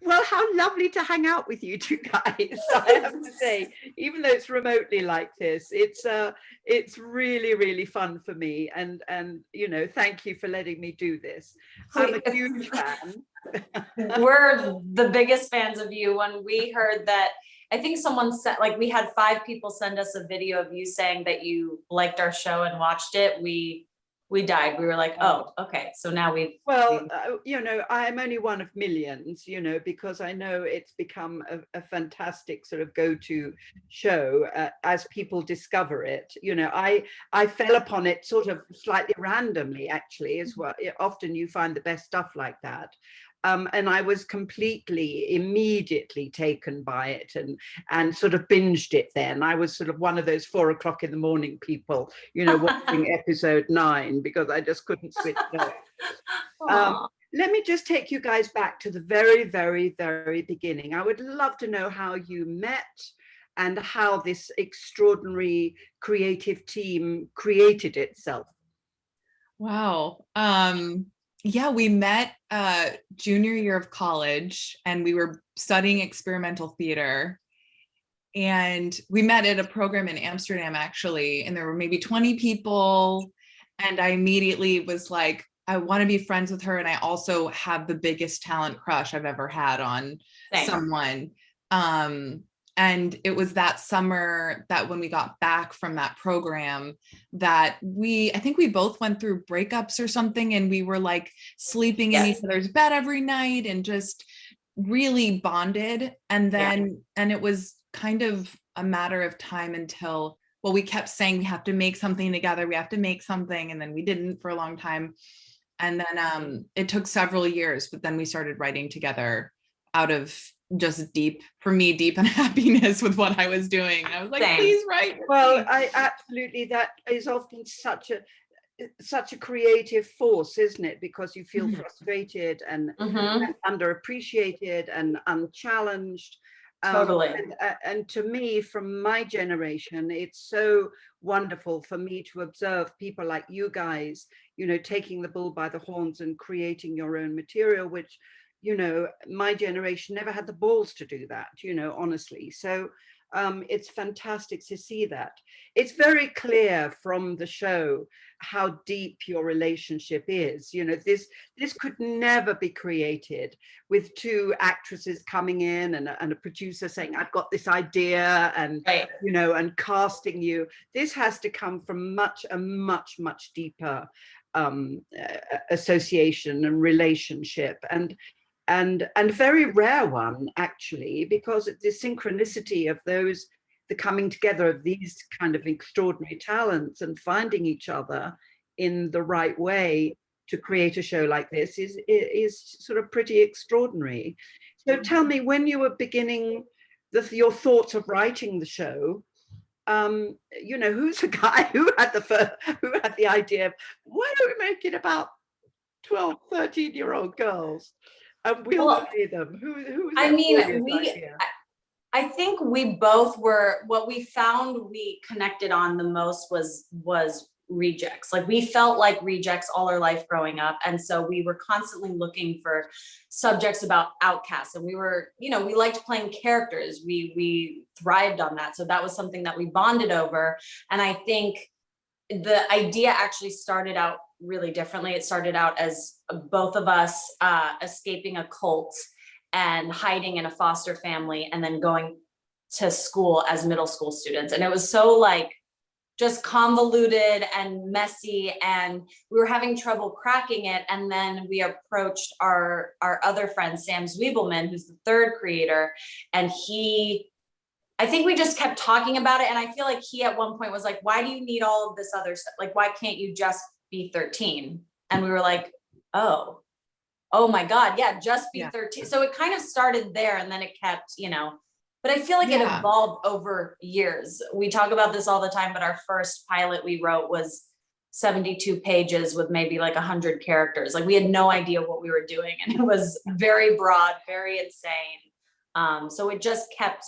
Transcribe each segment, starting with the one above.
Well, how lovely to hang out with you two guys. I have to say, even though it's remotely like this, it's really, really fun for me. And you know, thank you for letting me do this. I'm a huge fan. We're the biggest fans of you. When we heard that, I think someone said, like, we had 5 people send us a video of you saying that you liked our show and watched it. We died. We were like, oh, okay. So now Well, you know, I'm only one of millions, you know, because I know it's become a fantastic sort of go-to show as people discover it. You know, I fell upon it sort of slightly randomly, actually, as well. Often you find the best stuff like that. And I was completely, immediately taken by it and sort of binged it then. I was sort of one of those 4 o'clock in the morning people, you know, watching episode 9 because I just couldn't switch it off. Let me just take you guys back to the very, very, very beginning. I would love to know how you met and how this extraordinary creative team created itself. Wow. Yeah, we met junior year of college, and we were studying experimental theater. And we met at a program in Amsterdam, actually, and there were maybe 20 people. And I immediately was like, I want to be friends with her. And I also have the biggest talent crush I've ever had on someone. And it was that summer that when we got back from that program that I think we both went through breakups or something, and we were like sleeping in each other's bed every night and just really bonded. And then, and it was kind of a matter of time until, well, we kept saying we have to make something together. We have to make something. And then we didn't for a long time. And then it took several years, but then we started writing together out of just deep unhappiness with what I was doing. I was like, please write. Well, I absolutely, that is often such a creative force, isn't it? Because you feel frustrated and underappreciated and unchallenged. Totally. And to me, from my generation, it's so wonderful for me to observe people like you guys, you know, taking the bull by the horns and creating your own material, which, you know, my generation never had the balls to do that, you know, honestly. So it's fantastic to see that. It's very clear from the show how deep your relationship is. You know, this could never be created with 2 actresses coming in and a producer saying, I've got this idea, and you know, and casting you. This has to come from a much deeper association and relationship, and very rare one, actually, because the synchronicity of the coming together of these kind of extraordinary talents and finding each other in the right way to create a show like this is sort of pretty extraordinary. So tell me, when you were beginning your thoughts of writing the show, you know, who's the guy who had the idea of, why don't we make it about 12, 13-year-old girls? And we'll play them. Who was that? I mean, I think we both were, what we found we connected on the most was rejects. Like, we felt like rejects all our life growing up. And so we were constantly looking for subjects about outcasts. And we were, you know, we liked playing characters. We thrived on that. So that was something that we bonded over. And I think the idea actually started out really differently. It started out as both of us escaping a cult and hiding in a foster family, and then going to school as middle school students. And it was so like just convoluted and messy, and we were having trouble cracking it. And then we approached our other friend, Sam Zwiebelman, who's the 3rd creator, and I think we just kept talking about it. And I feel like he at one point was like, why do you need all of this other stuff? Like, why can't you just be 13? And we were like, oh my God, yeah, just be 13. So it kind of started there, and then it kept, you know, but I feel like it evolved over years. We talk about this all the time, but our first pilot we wrote was 72 pages with maybe like 100 characters. Like, we had no idea what we were doing, and it was very broad, very insane. So it just kept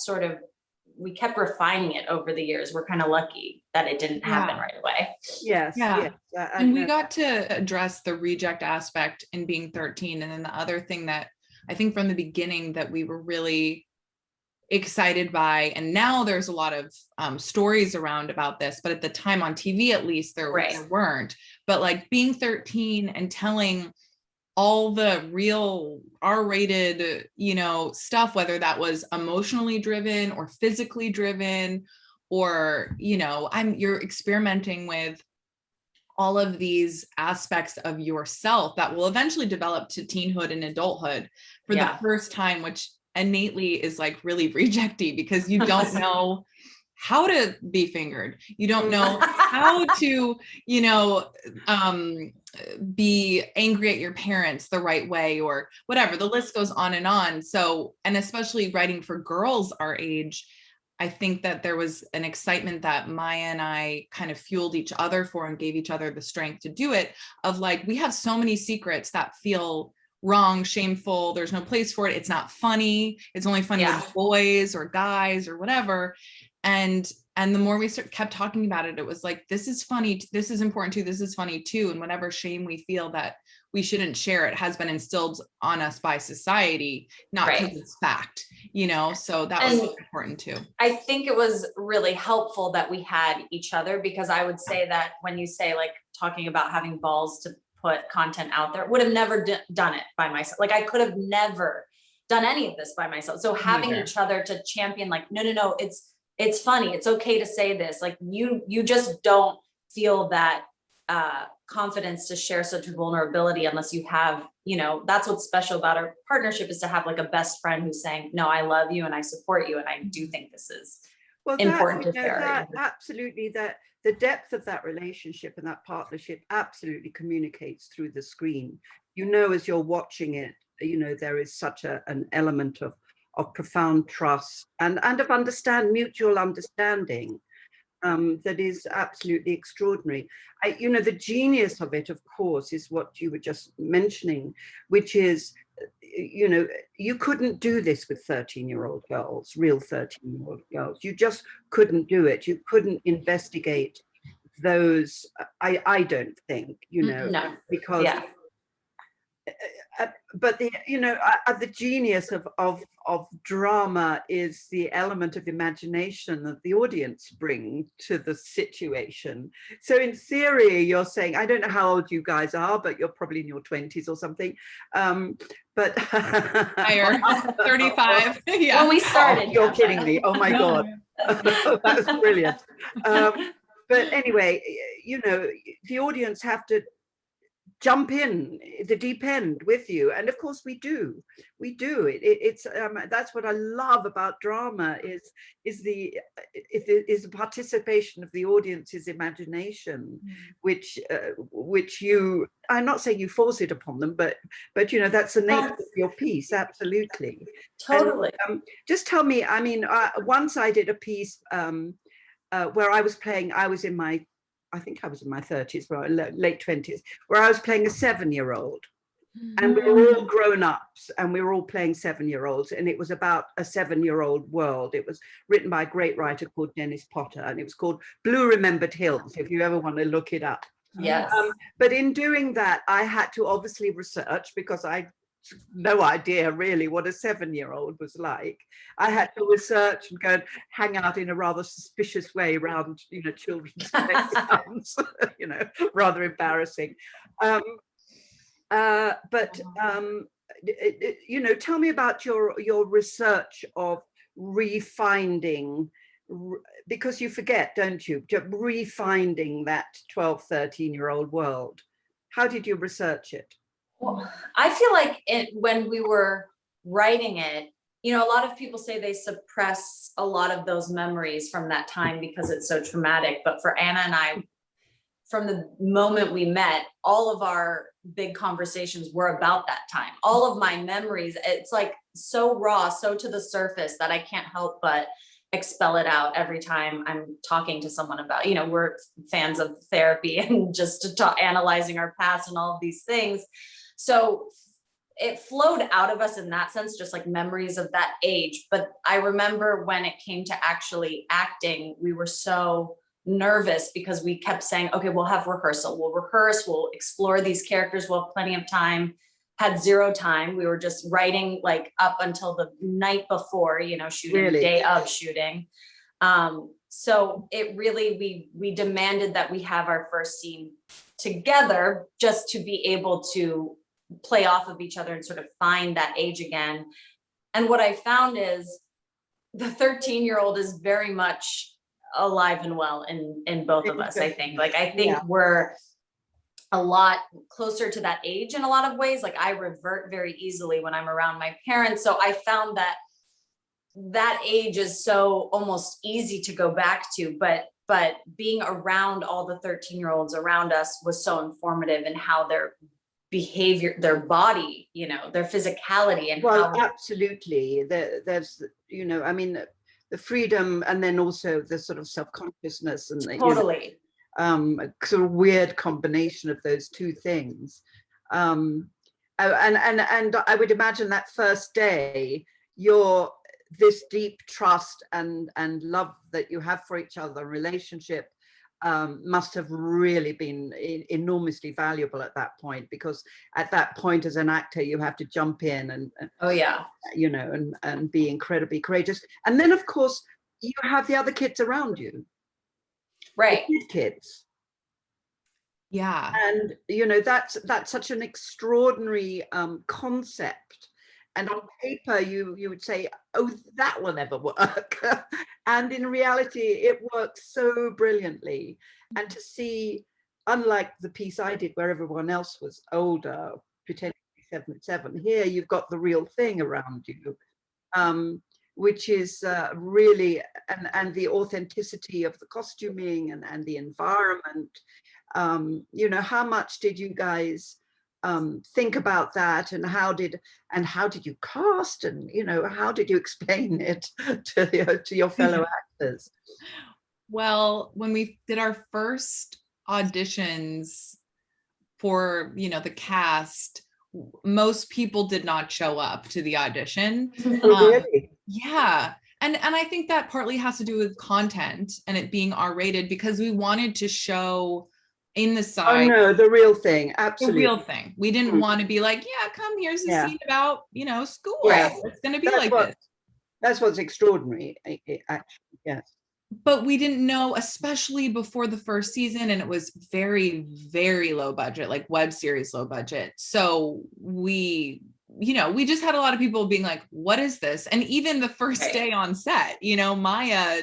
we kept refining it over the years. We're kind of lucky that it didn't happen right away. Yes. And we got to address the reject aspect in being 13. And then the other thing that I think from the beginning that we were really excited by. And now there's a lot of stories around about this, but at the time on TV, at least there weren't. But like being 13 and telling all the real R-rated, you know, stuff, whether that was emotionally driven or physically driven, or, you know, you're experimenting with all of these aspects of yourself that will eventually develop to teenhood and adulthood for the first time, which innately is like really rejecty, because you don't know how to be fingered. You don't know how to, you know, be angry at your parents the right way, or whatever. The list goes on and on. So, and especially writing for girls our age, I think that there was an excitement that Maya and I kind of fueled each other for and gave each other the strength to do it, of like, we have so many secrets that feel wrong, shameful, there's no place for it, it's not funny, it's only funny with boys or guys or whatever. And the more we kept talking about it, it was like, this is funny, this is important too, this is funny too. And whatever shame we feel that we shouldn't share, it has been instilled on us by society, not because it's fact, you know? So that was important too. I think it was really helpful that we had each other, because I would say that when you say like talking about having balls to put content out there, would have never done it by myself. Like I could have never done any of this by myself. So having each other to champion, like, no, it's funny, it's okay to say this. Like you just don't feel that confidence to share such vulnerability unless you have, you know, that's what's special about our partnership, is to have like a best friend who's saying, no, I love you and I support you and I do think this is important to share. Absolutely, that the depth of that relationship and that partnership absolutely communicates through the screen. You know, as you're watching it, you know, there is such an element of profound trust and of mutual understanding that is absolutely extraordinary. You know, the genius of it, of course, is what you were just mentioning, which is, you know, you couldn't do this with 13-year-old girls, real 13-year-old girls. You just couldn't do it. You couldn't investigate those. I don't think, you know, because but the, you know, the genius of drama is the element of imagination that the audience bring to the situation. So in theory, you're saying, I don't know how old you guys are, but you're probably in your 20s or something. But higher, 35. Yeah. When we started. You're kidding me. Oh my God. That's brilliant. But anyway, you know, the audience have to jump in the deep end with you, and of course we do it's that's what I love about drama, is the participation of the audience's imagination, which you, I'm not saying you force it upon them, but you know, that's the nature of your piece. Absolutely, totally. And, just tell me, I mean, once I did a piece where I was in my, I think I was in my 30s, well, late 20s, where I was playing a 7-year-old. And we were all grown ups and we were all playing 7-year-olds. And it was about a 7-year-old world. It was written by a great writer called Dennis Potter. And it was called Blue Remembered Hills, if you ever want to look it up. Yes. But in doing that, I had to obviously research, because I no idea really what a 7-year-old was like. I had to research and go and hang out in a rather suspicious way around, you know, children's playgrounds, you know, rather embarrassing. But you know, tell me about your research of refinding, because you forget, don't you, refinding that 12, 13-year-old world. How did you research it? Well, I feel like when we were writing it, you know, a lot of people say they suppress a lot of those memories from that time because it's so traumatic. But for Anna and I, from the moment we met, all of our big conversations were about that time. All of my memories, it's like so raw, so to the surface, that I can't help but expel it out every time I'm talking to someone about, you know, we're fans of therapy and just to talk, analyzing our past and all of these things. So it flowed out of us in that sense, just like memories of that age. But I remember when it came to actually acting, we were so nervous because we kept saying, okay, we'll have rehearsal, we'll rehearse, we'll explore these characters, we'll have plenty of time had zero time. We were just writing like up until the night before, you know, shooting, Really? day of shooting. So it really, we demanded that we have our first scene together just to be able to play off of each other and sort of find that age again. And what I found is the 13-year-old is very much alive and well in both of us, I think. Like, I think we're a lot closer to that age in a lot of ways. Like, I revert very easily when I'm around my parents. So I found that that age is so almost easy to go back to, but being around all the 13-year-olds around us was so informative in how their behavior, their body, you know, their physicality, and well, how absolutely. There's, you know, I mean, the freedom, and then also the sort of self-consciousness, and totally, a sort of weird combination of those two things. And I would imagine that first day, you're this deep trust and love that you have for each other, relationship, must have really been enormously valuable at that point, because at that point as an actor you have to jump in and oh yeah, you know, and be incredibly courageous. And then of course you have the other kids around you, right, the kids. Yeah. And you know, that's such an extraordinary concept. And on paper, you would say, oh, that will never work. And in reality, it works so brilliantly. And to see, unlike the piece I did where everyone else was older, pretending to be 7 here, you've got the real thing around you, which is really, and the authenticity of the costuming and the environment. You know, how much did you guys think about that, and how did you cast, and you know, how did you explain it to your fellow actors? Well, when we did our first auditions for, you know, the cast, most people did not show up to the audition. Really? Yeah. And I think that partly has to do with content and it being R-rated, because we wanted to show in the side. Oh no, the real thing, absolutely. The real thing. We didn't want to be like, yeah, come, here's a scene about, you know, school. Yeah. It's going to be like this. That's what's extraordinary, actually, yes. But we didn't know, especially before the first season, and it was very, very low budget, like web series low budget. So we, you know, we just had a lot of people being like, what is this? And even the first day on set, you know, Maya,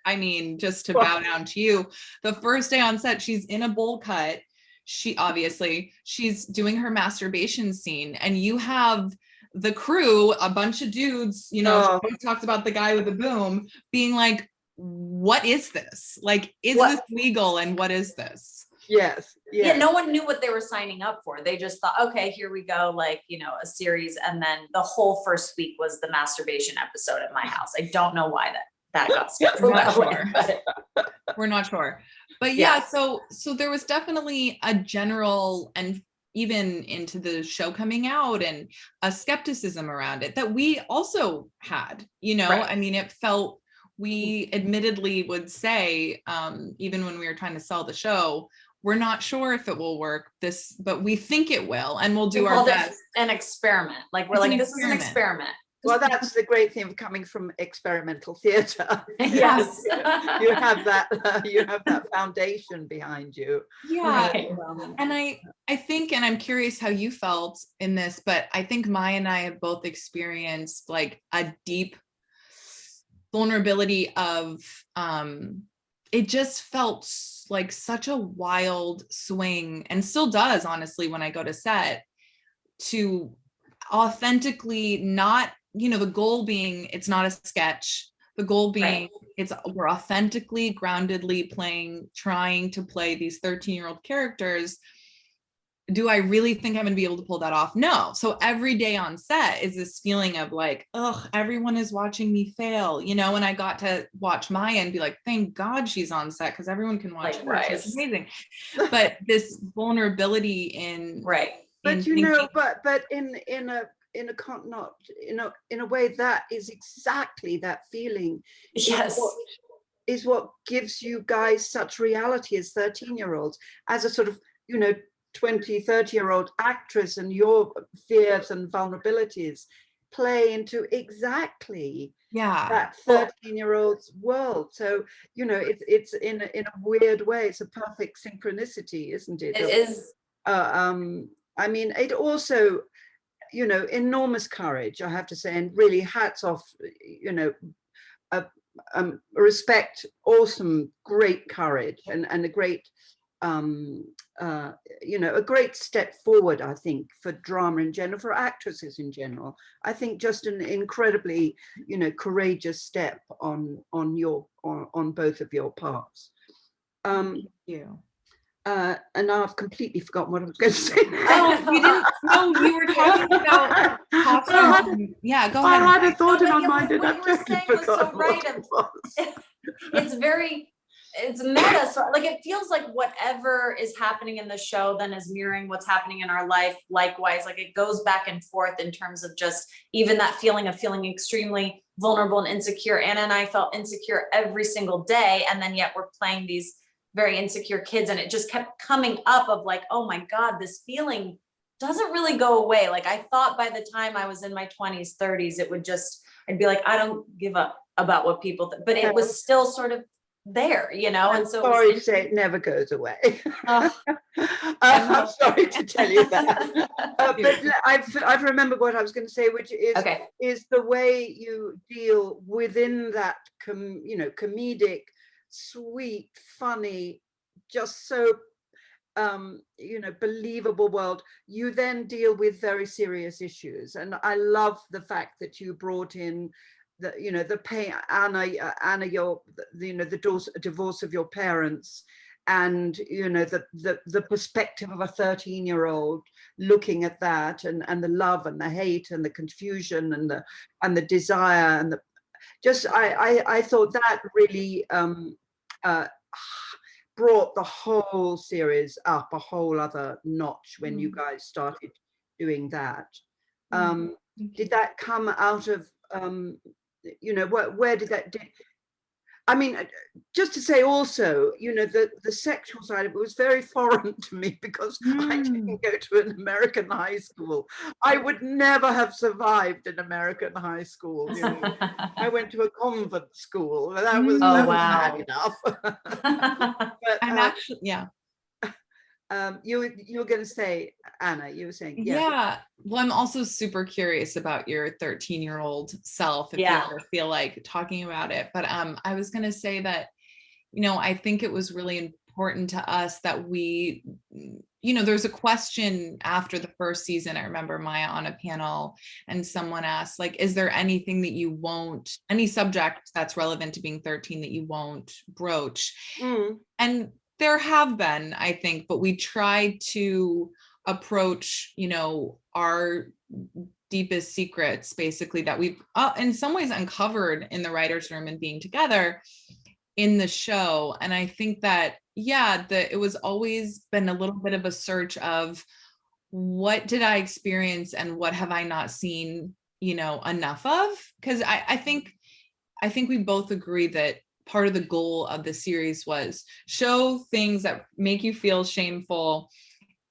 I mean, just to bow down to you, the first day on set, she's in a bowl cut. She's doing her masturbation scene, and you have the crew, a bunch of dudes, you know, she talks about the guy with the boom being like, what is this? Like, is this legal? And what is this? Yes. Yeah, no one knew what they were signing up for. They just thought, okay, here we go, like, you know, a series. And then the whole first week was the masturbation episode at my house. I don't know why that got scheduled. We're not sure. But yeah, so there was definitely a general, and even into the show coming out, and a skepticism around it that we also had, you know. I mean, it felt, we admittedly would say, even when we were trying to sell the show, we're not sure if it will work, but we think it will, and we'll do our best. An experiment. Like, we're like, this is an experiment. Well, that's the great thing of coming from experimental theatre. Yes. you have that foundation behind you. Yeah. And I think, and I'm curious how you felt in this, but I think Maya and I have both experienced like a deep vulnerability of, it just felt like such a wild swing, and still does, honestly, when I go to set, to authentically not, you know, the goal being, it's not a sketch. The goal being, we're authentically, groundedly trying to play these 13-year-old characters. Do I really think I'm going to be able to pull that off? No. So every day on set is this feeling of like, ugh, everyone is watching me fail, you know. And I got to watch Maya and be like, thank God she's on set, because everyone can watch her. She's amazing. But this vulnerability in but you know, but in a way that is exactly that feeling. Yes. Is what gives you guys such reality as 13-year-olds, as a sort of, you know, 20, 30-year-old actress and your fears and vulnerabilities play into exactly that 13-year-old's world. So, you know, it's in a weird way, it's a perfect synchronicity, isn't it? It is. I mean, it also, you know, enormous courage, I have to say, and really hats off, you know, respect, awesome, great courage, and a great, you know, a great step forward, I think, for drama in general, for actresses in general. I think just an incredibly, you know, courageous step on both of your parts. Thank you. And now I've completely forgotten what I was going to say. Oh, you didn't know you were talking about costumes. Yeah, go ahead. I had a thought in my mind and what I've you were saying was so right. It's very, it's meta. So like, it feels like whatever is happening in the show then is mirroring what's happening in our life. Likewise, like it goes back and forth in terms of just even that feeling of feeling extremely vulnerable and insecure. Anna and I felt insecure every single day. And then yet we're playing these very insecure kids, and it just kept coming up of like, oh my God, this feeling doesn't really go away. Like I thought by the time I was in my 20s, 30s, it would just, I'd be like, I don't give up about what people think, but it was still sort of there, you know? And so sorry to say, it never goes away. I'm sorry to tell you that. But I've remembered what I was going to say, which is, is the way you deal within that, you know, comedic, sweet, funny, just so you know, believable world. You then deal with very serious issues, and I love the fact that you brought in the, you know, the pain, Anna, your, you know, the divorce of your parents, and you know, the perspective of a 13-year-old looking at that, and the love and the hate and the confusion and the desire and the just, I thought that really brought the whole series up a whole other notch when you guys started doing that. Did that come out of, you know, where did that, I mean, just to say also, you know, the sexual side of it was very foreign to me because I didn't go to an American high school. I would never have survived an American high school. You know, I went to a convent school. That was bad enough. But I'm actually, you were going to say, Anna, you were saying, yeah. Well, I'm also super curious about your 13-year-old self, if you ever feel like talking about it. But I was going to say that, you know, I think it was really important to us that we, you know, there's a question after the first season. I remember Maya on a panel and someone asked, like, is there anything that you won't, any subject that's relevant to being 13 that you won't broach? And there have been, I think, but we tried to approach, you know, our deepest secrets, basically, that we've in some ways uncovered in the writer's room and being together in the show. And I think that, it was always been a little bit of a search of what did I experience and what have I not seen, you know, enough of? Because I think we both agree that part of the goal of the series was show things that make you feel shameful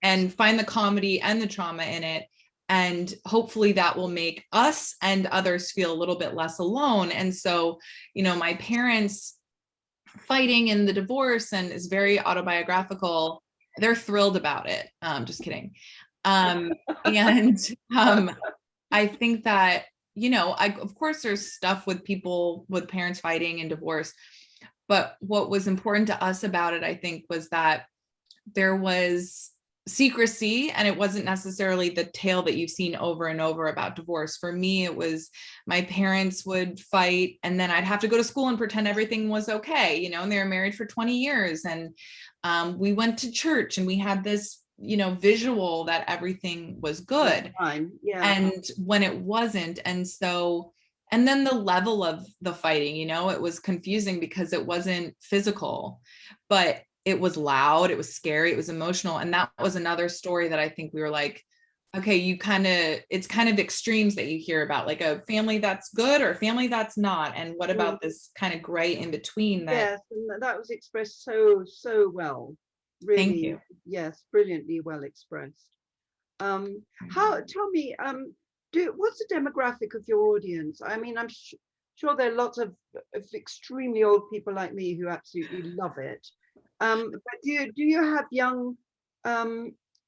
and find the comedy and the trauma in it. And hopefully that will make us and others feel a little bit less alone. And so, you know, my parents fighting in the divorce and is very autobiographical. They're thrilled about it. Just kidding. I think that, you know, of course there's stuff with people, with parents fighting and divorce, but what was important to us about it, I think, was that there was secrecy, and it wasn't necessarily the tale that you've seen over and over about divorce. For me, it was my parents would fight and then I'd have to go to school and pretend everything was okay, you know, and they were married for 20 years. And we went to church and we had this, you know, visual that everything was good. And when it wasn't. And so, and then the level of the fighting, you know, it was confusing because it wasn't physical, but it was loud, it was scary, it was emotional. And that was another story that I think we were like, okay, it's kind of extremes that you hear about, like a family that's good or a family that's not. And what about this kind of gray in between? Yes, and that was expressed so well. Really, Thank you. yes, brilliantly well expressed. Tell me, what's the demographic of your audience? I mean, I'm sure there are lots of extremely old people like me who absolutely love it. But do you have young,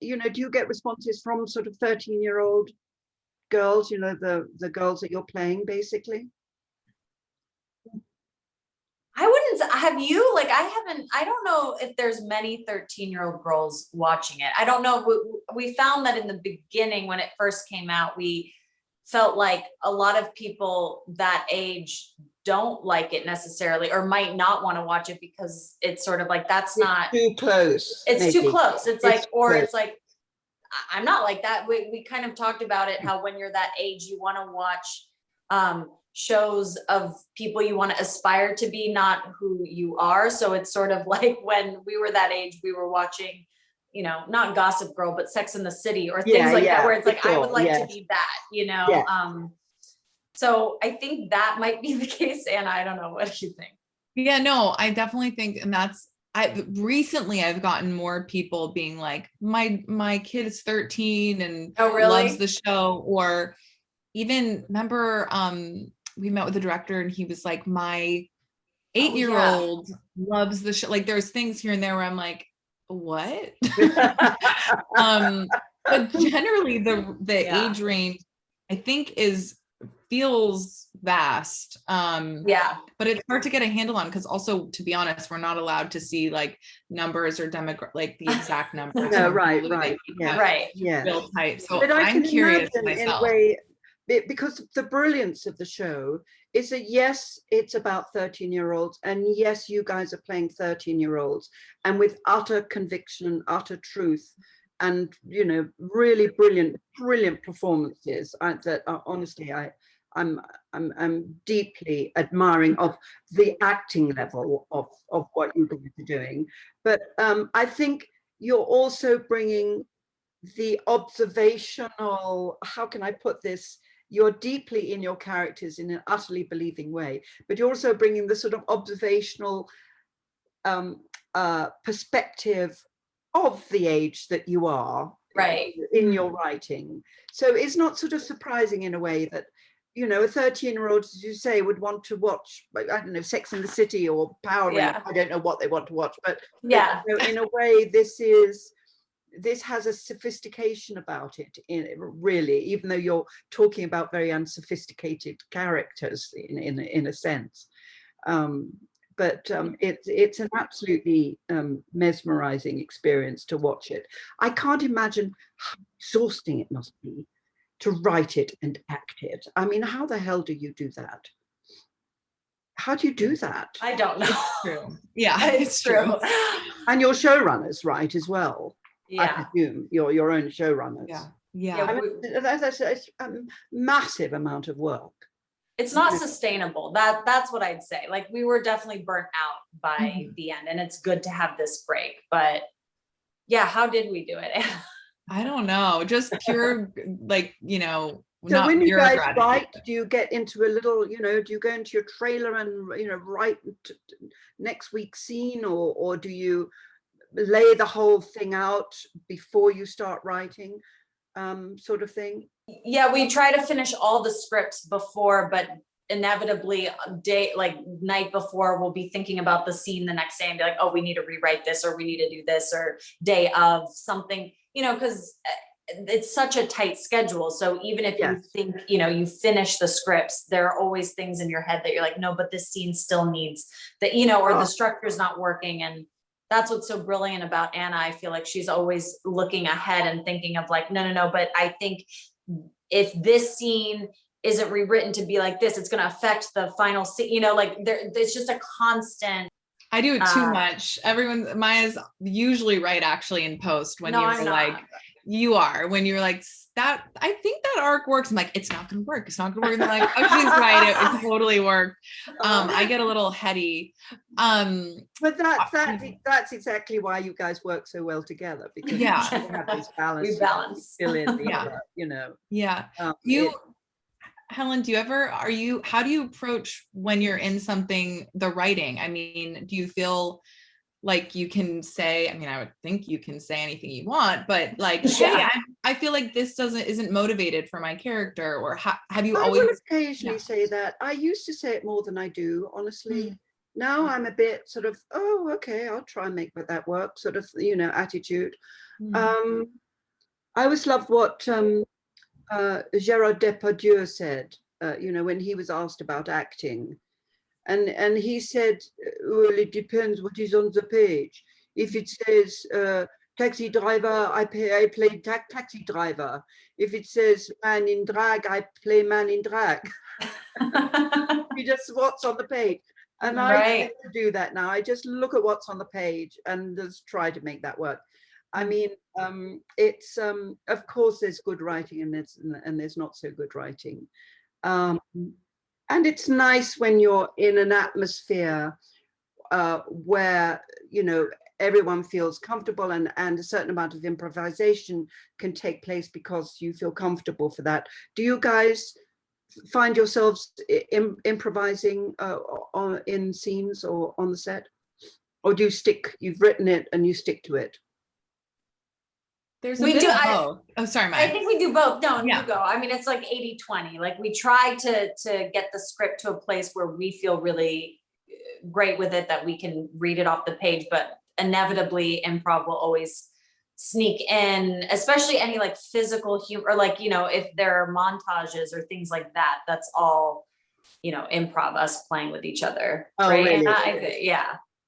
you know, do you get responses from sort of 13-year-old girls, you know, the girls that you're playing basically? I wouldn't, have you, like, I don't know if there's many 13-year-old girls watching it. I don't know. We found that in the beginning, when it first came out, we felt like a lot of people that age don't like it necessarily, or might not want to watch it because it's sort of like, that's not too close. It's maybe. too close. It's like, or close. it's like, I'm not like that. We kind of talked about it, how when you're that age, you want to watch shows of people you want to aspire to be, not who you are. So it's sort of like when we were that age, we were watching, you know, not Gossip Girl, but Sex and the City, or things like that, where it's like, I would like to be that, you know? So I think that might be the case. And I don't know, what do you think? Yeah, no, I definitely think, and that's, recently I've gotten more people being like, my kid is 13 and loves the show. Or even remember, we met with the director and he was like, my 8-year-old loves the show. Like, there's things here and there where I'm like, what? But generally the age range, I think, feels vast. But it's hard to get a handle on, because also, to be honest, we're not allowed to see like numbers or like the exact numbers. No, right, yeah, real tight. So but I'm curious myself. In a way, because the brilliance of the show is that, yes, it's about 13-year-olds, and yes, you guys are playing 13-year-olds, and with utter conviction, utter truth, and, you know, really brilliant performances that are, honestly, I'm deeply admiring of the acting level of what you guys are doing. But I think you're also bringing the observational, how can I put this? You're deeply in your characters in an utterly believing way, but you're also bringing the sort of observational perspective of the age that you are in your writing. So it's not sort of surprising in a way that, you know, a 13-year-old, as you say, would want to watch, I don't know, Sex and the City or Power Rangers. I don't know what they want to watch, but you know, in a way, this has a sophistication about it, really, even though you're talking about very unsophisticated characters in a sense. But it's an absolutely mesmerizing experience to watch it. I can't imagine how exhausting it must be to write it and act it. I mean, how the hell do you do that? How do you do that? I don't know. It's true. Yeah, it's true. And you're showrunners, right, as well? Yeah. I presume you're your own showrunners. Yeah. I mean, that's a massive amount of work. It's not sustainable. That's what I'd say. Like, we were definitely burnt out by the end, and it's good to have this break. But yeah, how did we do it? I don't know, just pure, like, you know. So when you guys write, do you get into a little, you know, do you go into your trailer and, you know, write next week's scene, or do you lay the whole thing out before you start writing, sort of thing? Yeah, we try to finish all the scripts before, but inevitably night before, we'll be thinking about the scene the next day and be like, oh, we need to rewrite this, or we need to do this, or day of something, you know, because it's such a tight schedule. So even if you think, you know, you finish the scripts, there are always things in your head that you're like, no, but this scene still needs that, you know, or the structure's not working. And that's what's so brilliant about Anna. I feel like she's always looking ahead and thinking of like, no, but I think if this scene isn't rewritten to be like this, it's going to affect the final scene, you know, like there's just a constant. I do it too much. Maya's usually right, actually, in post, when you're like, you are, when you're like, that, I think that arc works. I'm like, it's not gonna work. It's not gonna work. And they're like, oh, she's right. It totally worked. I get a little heady. But that's exactly why you guys work so well together, because you have this balance. We balance. Fill in the, you know. Yeah. Helen, how do you approach when you're in something, the writing? I mean, do you feel like you can say, I mean, I would think you can say anything you want, but like, Yeah. hey, I feel like this isn't motivated for my character, or have you I always? will occasionally say that. I used to say it more than I do, honestly. Now I'm a bit sort of, oh, okay, I'll try and make that work, sort of, you know, attitude. I always loved what Gérard Depardieu said, you know, when he was asked about acting. And he said, well, it depends what is on the page. If it says taxi driver, I play taxi driver. If it says man in drag, I play man in drag. You just what's on the page. And I tend to do that now. I just look at what's on the page and just try to make that work. I mean, it's of course there's good writing and there's not so good writing. And it's nice when you're in an atmosphere where, you know, everyone feels comfortable and a certain amount of improvisation can take place because you feel comfortable for that. Do you guys find yourselves improvising in scenes or on the set? Or do you you've written it and you stick to it? There's a bit of both. Oh, sorry, Mike. I think we do both. No, you go. I mean, it's like 80-20. Like we try to get the script to a place where we feel really great with it, that we can read it off the page, but inevitably improv will always sneak in, especially any like physical humor, or like, you know, if there are montages or things like that, that's all, you know, improv, us playing with each other. Oh, right? really?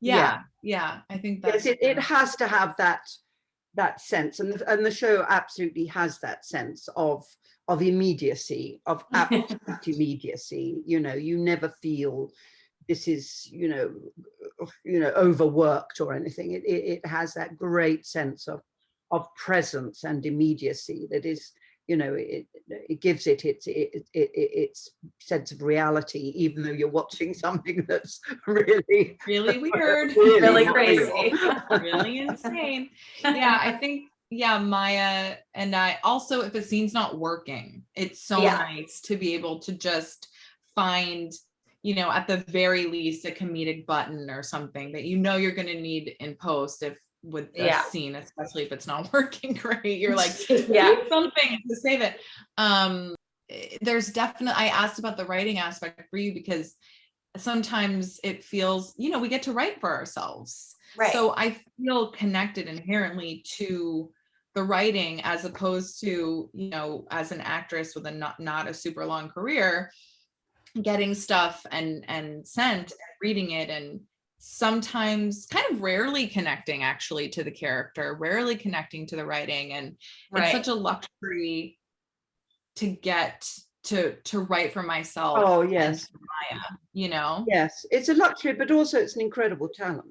Yeah. I think that's yes, it has to have that sense, and the show absolutely has that sense of immediacy, of absolute immediacy. You know, you never feel this is, you know, overworked or anything. It has that great sense of presence and immediacy that is, you know, it gives it its sense of reality, even though you're watching something that's really weird, really crazy, really insane. Yeah, I think, Maya and I also, if a scene's not working, it's so nice to be able to just find, you know, at the very least, a comedic button or something that you know you're going to need in post with the scene, especially if it's not working great. You're like, something to save it. There's definitely, I asked about the writing aspect for you because sometimes it feels, you know, we get to write for ourselves. Right. So I feel connected inherently to the writing, as opposed to, you know, as an actress with a not a super long career, getting stuff and sent and reading it, and sometimes kind of rarely connecting actually to the character, rarely connecting to the writing. And it's such a luxury to get to write for myself. Oh, yes. Maya, you know? Yes, it's a luxury, but also it's an incredible talent.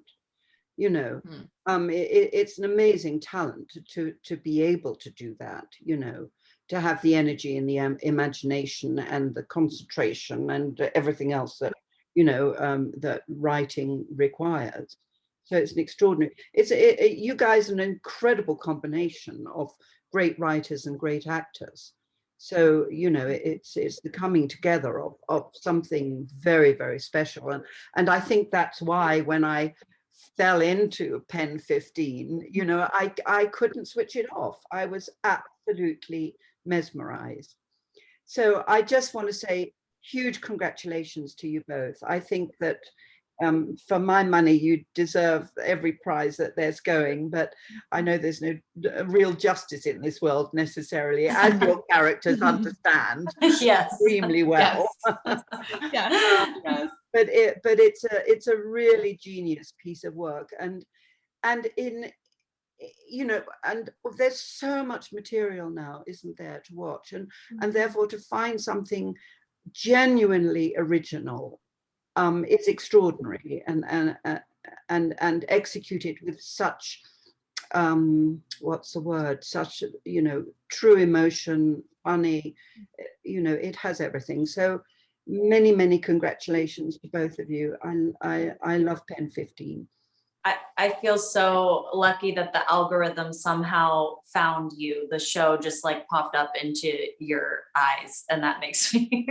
You know, it's an amazing talent to be able to do that, you know, to have the energy and the imagination and the concentration and everything else that, you know, that writing requires. So it's an extraordinary, you guys are an incredible combination of great writers and great actors. So, you know, it's the coming together of something very, very special. And I think that's why when I fell into Pen15, you know, I couldn't switch it off. I was absolutely mesmerized. So I just want to say huge congratulations to you both. I think that for my money, you deserve every prize that there's going, but I know there's no real justice in this world necessarily, as your characters understand extremely well. Yes. But it's a really genius piece of work, and in, you know, and there's so much material now, isn't there, to watch, and therefore to find something genuinely original is extraordinary, and execute it with such what's the word, such, you know, true emotion, funny, you know, it has everything. So many congratulations to both of you. I love Pen15. I feel so lucky that the algorithm somehow found you. The show just like popped up into your eyes, and that makes me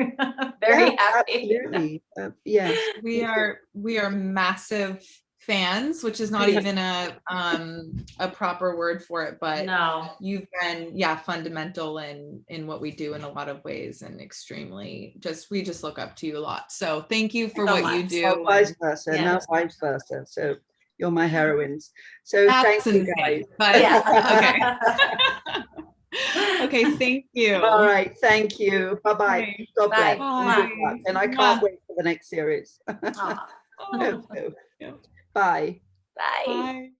very happy. Absolutely. Yes, we are massive fans, which is not even a proper word for it, but No. you've been fundamental in what we do in a lot of ways, and extremely we just look up to you a lot. So thank you for So what you much. do. Well, vice versa, Yeah. now vice versa. So you're my heroines. So That's thank you insane, guys. but Yeah. okay, thank you. All right, thank you. Bye-bye. Okay. God bless. Bye. Good luck. And I can't wait for the next series. Aw. Oh, Bye. Bye. bye.